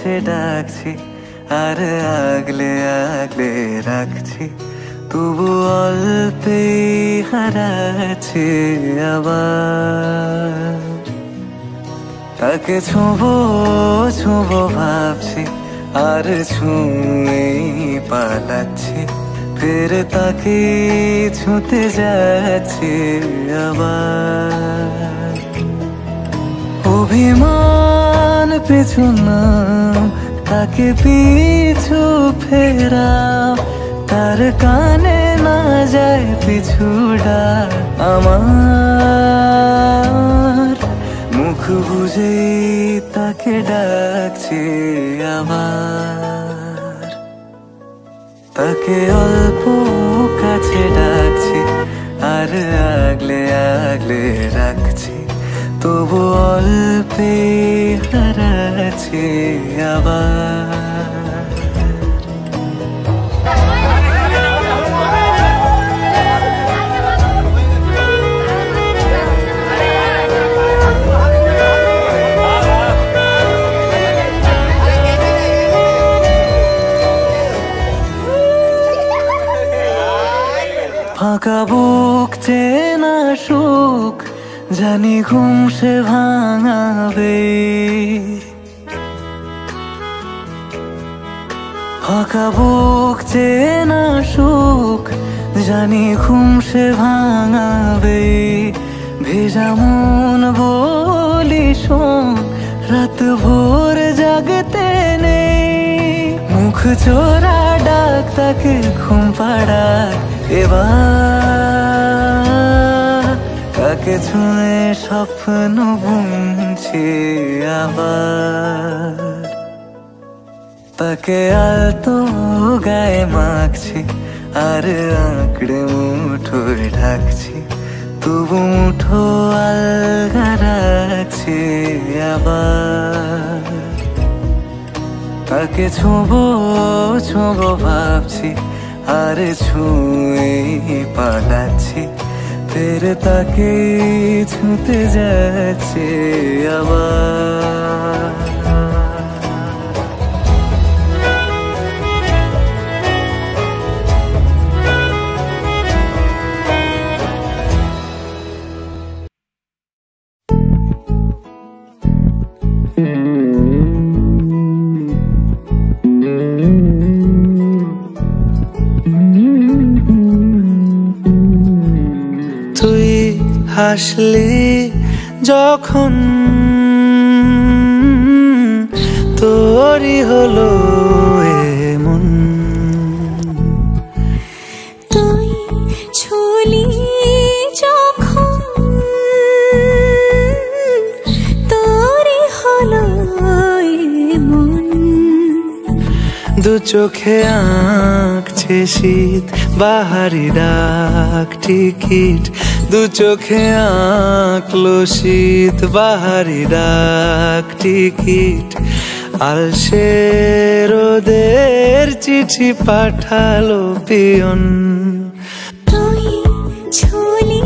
কাছে ডাকছি আর আগলে আগলে রাখছি, তবু অল্পে হারাচ্ছি আবার। তাকে ছোঁবো ছোঁবো ভাবছি আর ছুঁয়ে পালাচ্ছি, ফের তাকে ছুঁতে যাচ্ছি আবার। অভিমান পিছু নাম, তাকে পিছু ফেরাও, তার কানে না যায় পিছু ডাক আমার। মুখ বুঝে তাকে ডাকছি আবার। তাকে অল্প কাছে ডাকছি আর আগলে আগলে রাখছি, তবু অল্পে হারাচ্ছি আবার। ফাঁকা বুক চেনা সুখ জানি ঘুম সে ভাঙাবে, ফাঁকা বুক চেনা সুখ জানি ঘুম সে ভাঙাবে। ভেজা মন বলি শোন, রাত ভোর জাগতে নেই, মুখ চোরা ডাক তাকে ঘুম পাড়াক এবার। তাকে ছুঁয়ে স্বপ্ন বুনছি আবার। তাকে আলতো গায়ে মাখছি আর আঁকড়ে মুঠোয় ঢাকছি, তবু মুঠো আলগা রাখছি আবার। তাকে ছোঁবো ছোঁবো ভাবছি আর ছুঁয়ে পালাচ্ছি, ফের তাকে ছুঁতে যাচ্ছে আবার। তুই হাসলি যখন তোরই হলো এমন, তুই ছুলি যখন তোরই হলো এমন। দু চোখে আঁকছে শীত বাহারি ডাক টিকিট, দু চোখে আঁকলো শীত বাহারি ডাক টিকিট। আলসে রোদের চিঠি পাঠালো পিয়ন, তুই ছুলি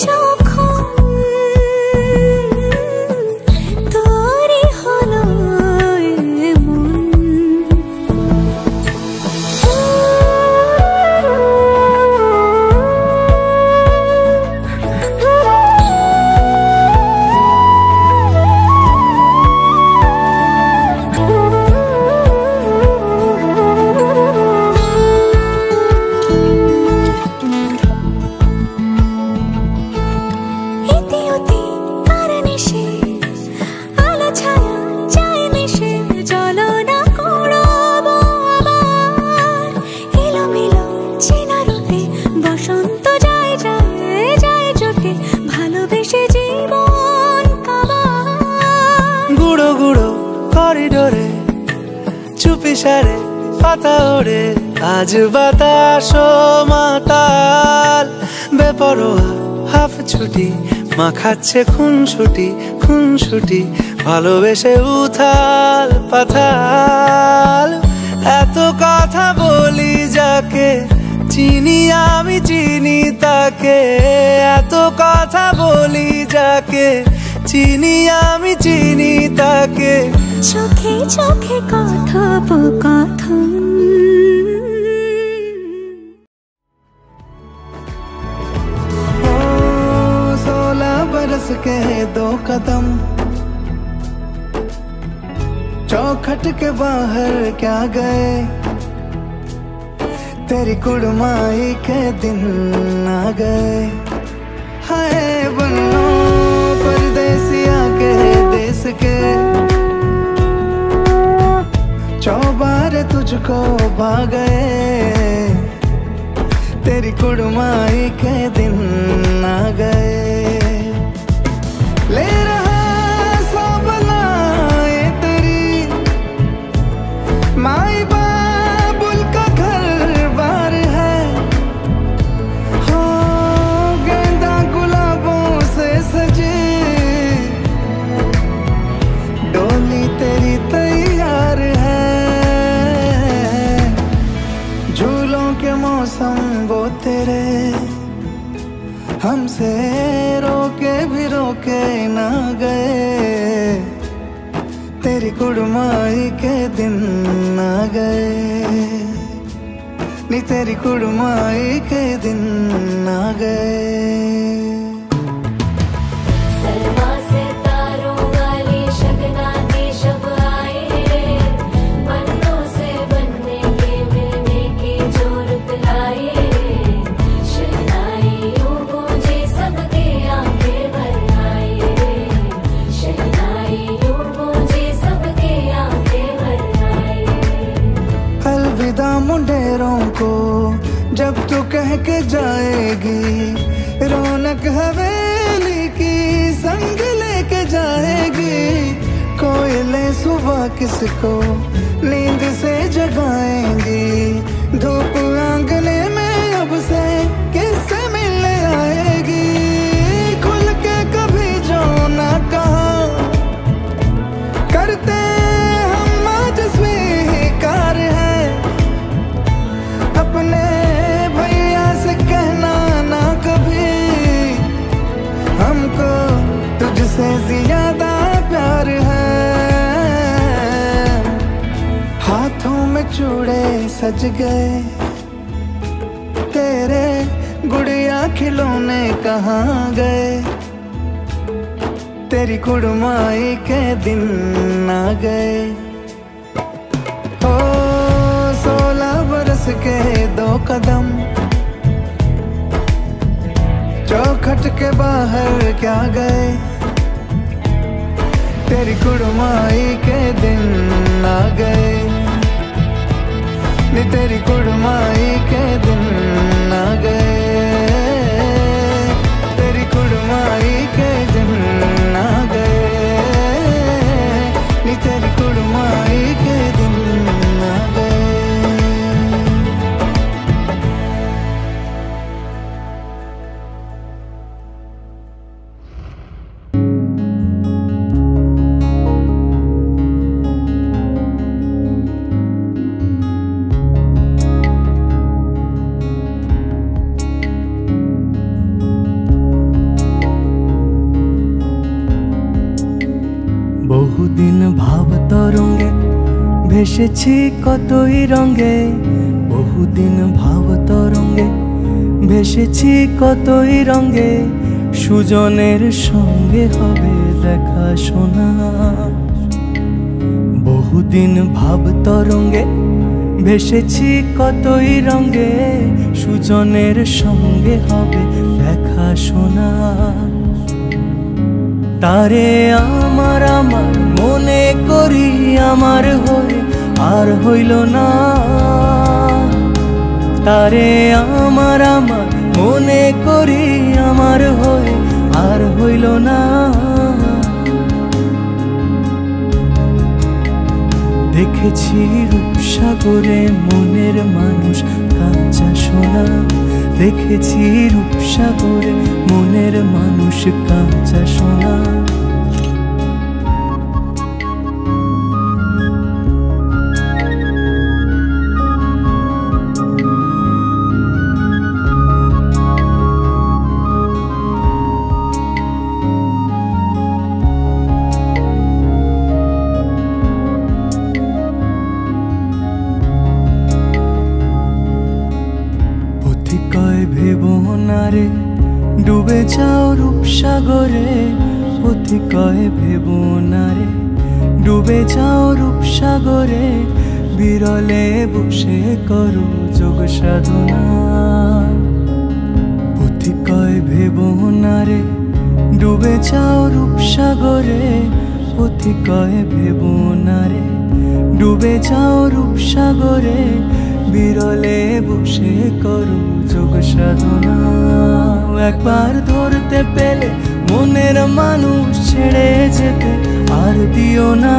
যখন তোরই হলো এমন। করিডোরে চুপি সারে পাতা ওড়ে, আজ বাতাস মাতাল বেপরোয়া হাফ ছুটি, মাখাচ্ছে খুনসুটি খুনসুটি, ভালোবেসে উথাল পাথাল। এত কথা বলি যাকে চিনি আমি চিনি তাকে, এত কথা বলি যাকে চিনি আমি চিনি তাকে, চোখে চোখে কথোপকথন। 16 बरस के 2 कदम, चौखट के बाहर क्या गए, तेरी कुड़माई के दिन आ गए। हाय बन्नो परदेसिया के देश के, चौबारे तुझको भा गए, तेरी कुड़माई के दिन आ गए। ले रहा सो बनाए तेरी माई बाबुल का घर बार है, हो गेंदा गुलाबों से सजी डोली तेरी तैयार है। झूलों के मौसम वो तेरे, हमसे रोके भी रोके ना गए, तेरी कुड़माई के दिन आ गए, नी तेरी कुड़माई के दिन आ गए। मुंडेरों को जब तू कह के जाएगी, रौनक हवेली की संग लेके जाएगी। कोयले सुबह किसको नींद से जगाएंगी, धूप आंगने में अब से किससे मिलने आएगी। खुल के कभी जो ना कहा करते हम आज स्वीकार है, अपने भैया से कहना ना कभी, हमको तुझसे ज्यादा प्यार है। हाथों में चूड़े सज गए, तेरे गुड़िया खिलौने कहाँ गए, तेरी कुड़माई के दिन आ गए। 16 बरस के 2 कदम, चौखट के बाहर क्या गए, तेरी कुड़माई के दिन आ गए, नी तेरी कुड़माई के दिन आ गए, तेरी कुड़माई के दिन आ गए, नी तेरी कुड़माई के दिन आ गए। বহুদিন ভাব তরঙ্গে ভেসেছি কতই রঙে, বহুদিন ভাব তরঙ্গে ভেসেছি কতই রঙে, সুজনের সঙ্গে হবে দেখা শোনা। বহুদিন ভাব তরঙ্গে ভেসেছি কতই রঙে, সুজনের সঙ্গে হবে দেখা শোনা। তারে আমার আমার মনে করি আমার হয়ে আর হইল না, তারে আমার আমার মনে করি আমার হয়ে আর হইল না। দেখেছি রূপসাগরে মনের মানুষ কাঁচা সোনা, দেখেছি রূপসাগরে মনের মানুষ কাঁচা সোনা। কয় ভেবো না রে ডুবে যাও রূপসাগরে, পথি কয় ভেবো না রে ডুবে যাও রূপসাগরে, বিরলে বসে করো যোগ সাধনা। পথি কয় ভেবো না রে ডুবে যাও রূপসাগরে, পথি কয় ভেবো না রে ডুবে যাও রূপসাগরে, বিরলে বসে করো যোগ সাধনা। একবার ধরতে পেলে মনের মানুষ ছেড়ে যেতে আর দিও না।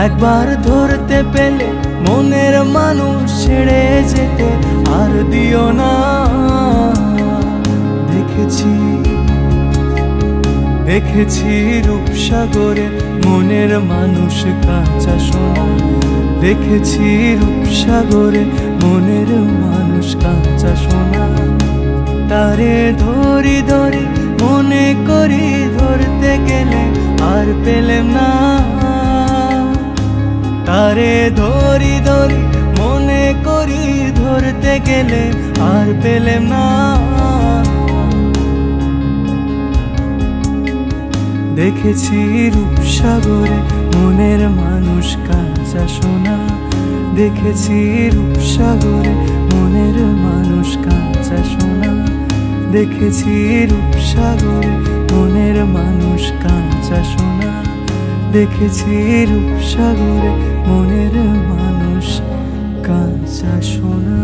একবার ধরতে পেলে মনের মানুষ ছেড়ে যেতে আর দিও না। দেখেছি রূপসাগরে মনের মানুষ কাঁচা সোনা, দেখেছি রূপসাগরে মনের মানুষ কাঁচা সোনা। তারে ধরি ধরি মনে করি ধরতে গেলে আর পেলেম না। তারে ধরি ধরি মনে করি ধরতে গেলে আর পেলেম না। দেখেছি রূপসাগরে মনের মানুষ কাঁচা সোনা, দেখেছি রূপসাগরে মনের মানুষ কাঁচা সোনা, দেখেছি রূপসাগরে মনের মানুষ কাঁচা সোনা, দেখেছি রূপসাগরে মনের মানুষ কাঁচা সোনা।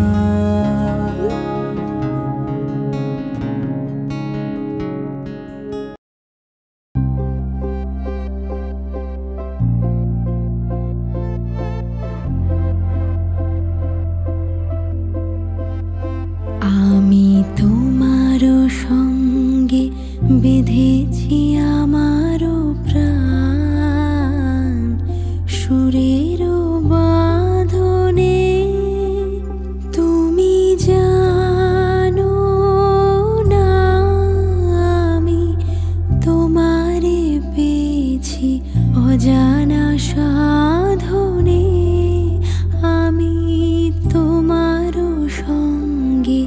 আমি তোমার সঙ্গে বেঁধেছি আমার প্রাণ, সুরের বাঁধনে তুমি জানো না আমি তোমারে পেয়েছি অজানা সাধনে। আমি তোমার সঙ্গে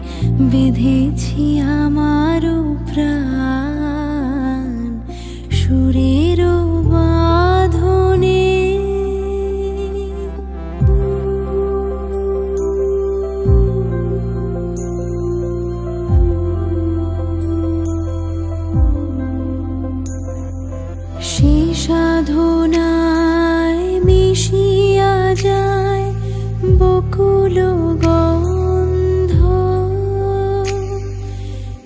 বেঁধেছি আমার প্রাণ, সুরের বাঁধনে। সে সাধনায় মিশিয়া যায় বকুল গন্ধ,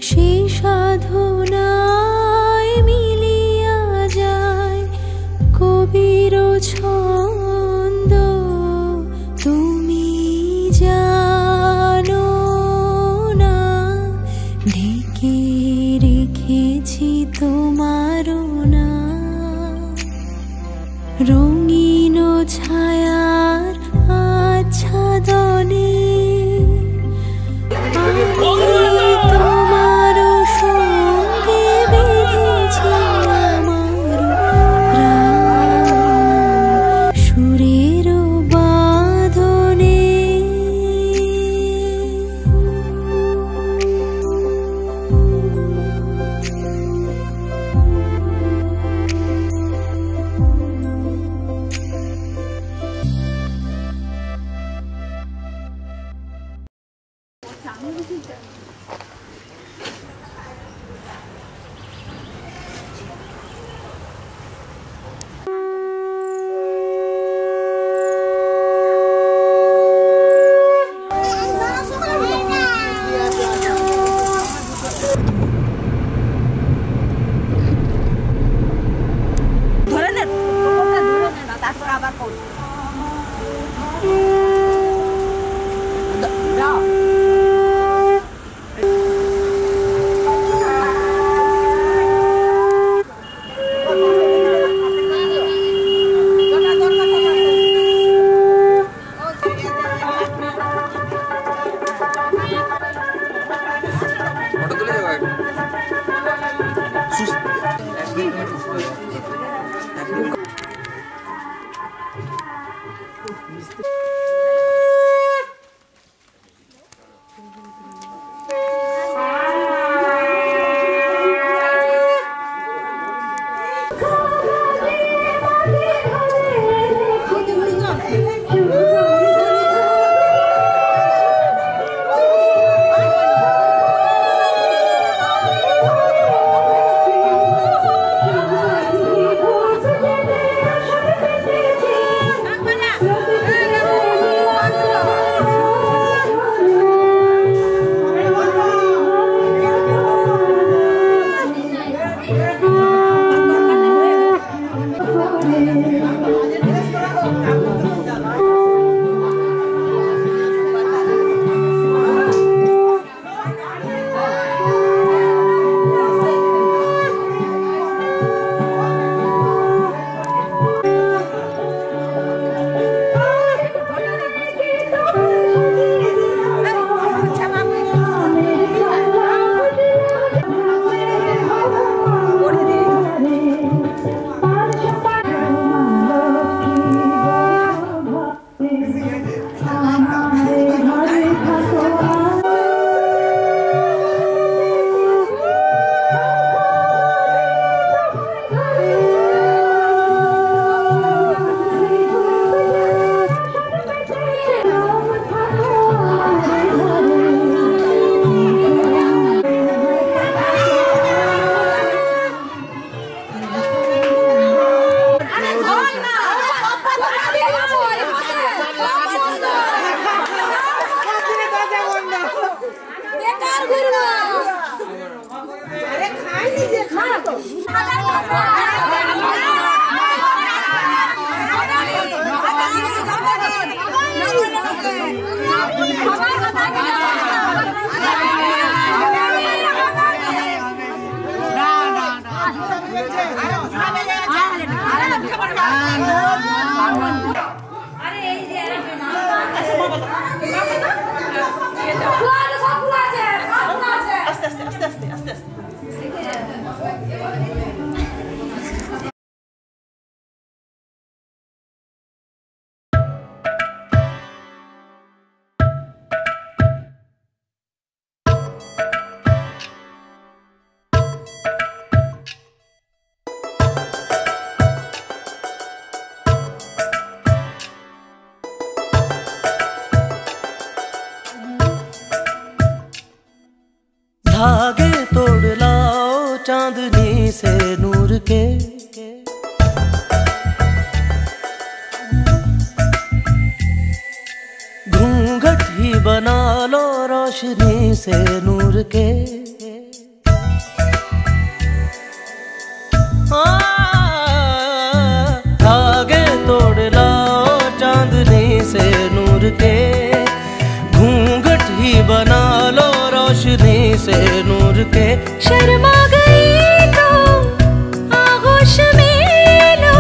সে সাধনায় মিলিয়া যায় কবির ছন্দ। তুমি জানো না ঢেকে রেখেছি তোমার না, রঙিন ছায়ার আচ্ছাদনে। আমি তোমার সঙ্গে বেঁধেছি আমার প্রাণ, সুরের বাঁধনে। धागे तोड़ लाओ चांदनी से नूर के, घूंघट ही बना लो रोशनी से नूर के। धागे तोड़ लाओ चांदनी से नूर के, घूंघट ही बना लो रोशनी से नूर के। शर्मा गई तो आगोश में लो,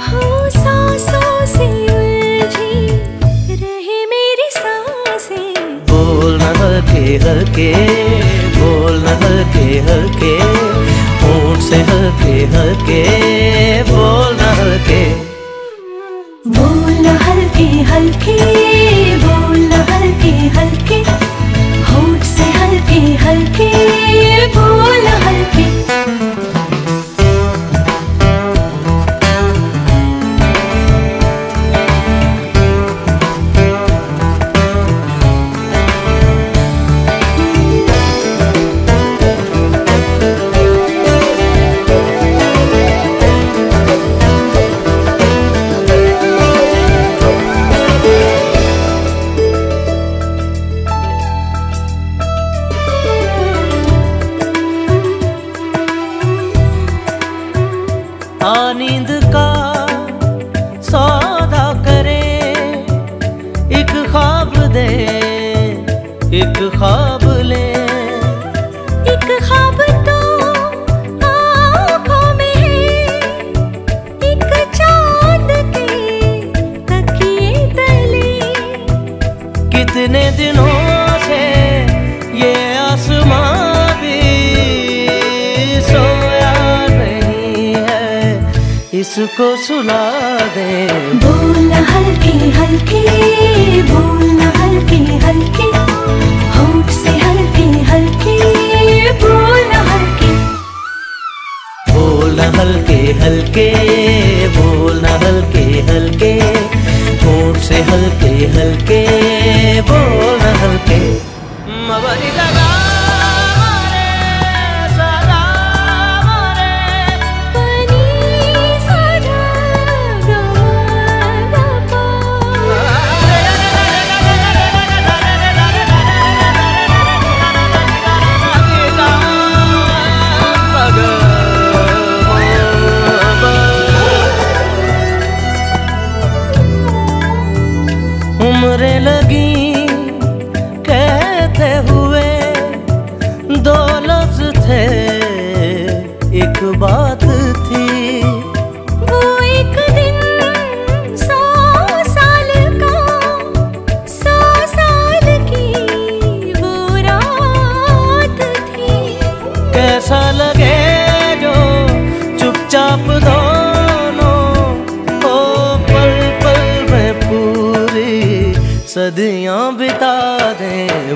हो सांसों से उलझी रहे मेरी सांसें। बोल न हल्के हल्के, बोल न हल्के हल्के, होंठ से हल्के हल्के, बोल न हल्के। बोल न हल्के हल्के, बोल न हल्के हल्के, होंठ से हल्के हल्के, बोल न हल्के। नींद का सौदा करें, एक ख्वाब दे, एक ख्वाब ले। एक ख्वाब तो आँखों में है, एक चाँद के तकिए तले। कितने दिनों से ये आसमां भी सोया नहीं है, इसको सुला दे। बोल न हल्के हल्के, बोल न हल्के हल्के, होंठ से हल्के हल्के, बोल न हल्के। बोल न हल्के हल्के, बोल न हल्के हल्के, होंठ से हल्के हल्के, बोल न हल्के। मबरी लगा उम्रें लगी कहते हुए, दो लफ्ज थे एक बात थी। वो एक दिन 100 साल का, 100 साल की वो रात थी। कैसा लगे जो चुपचाप दोनों हो, पल पल में पूरी सदियां बिता दें।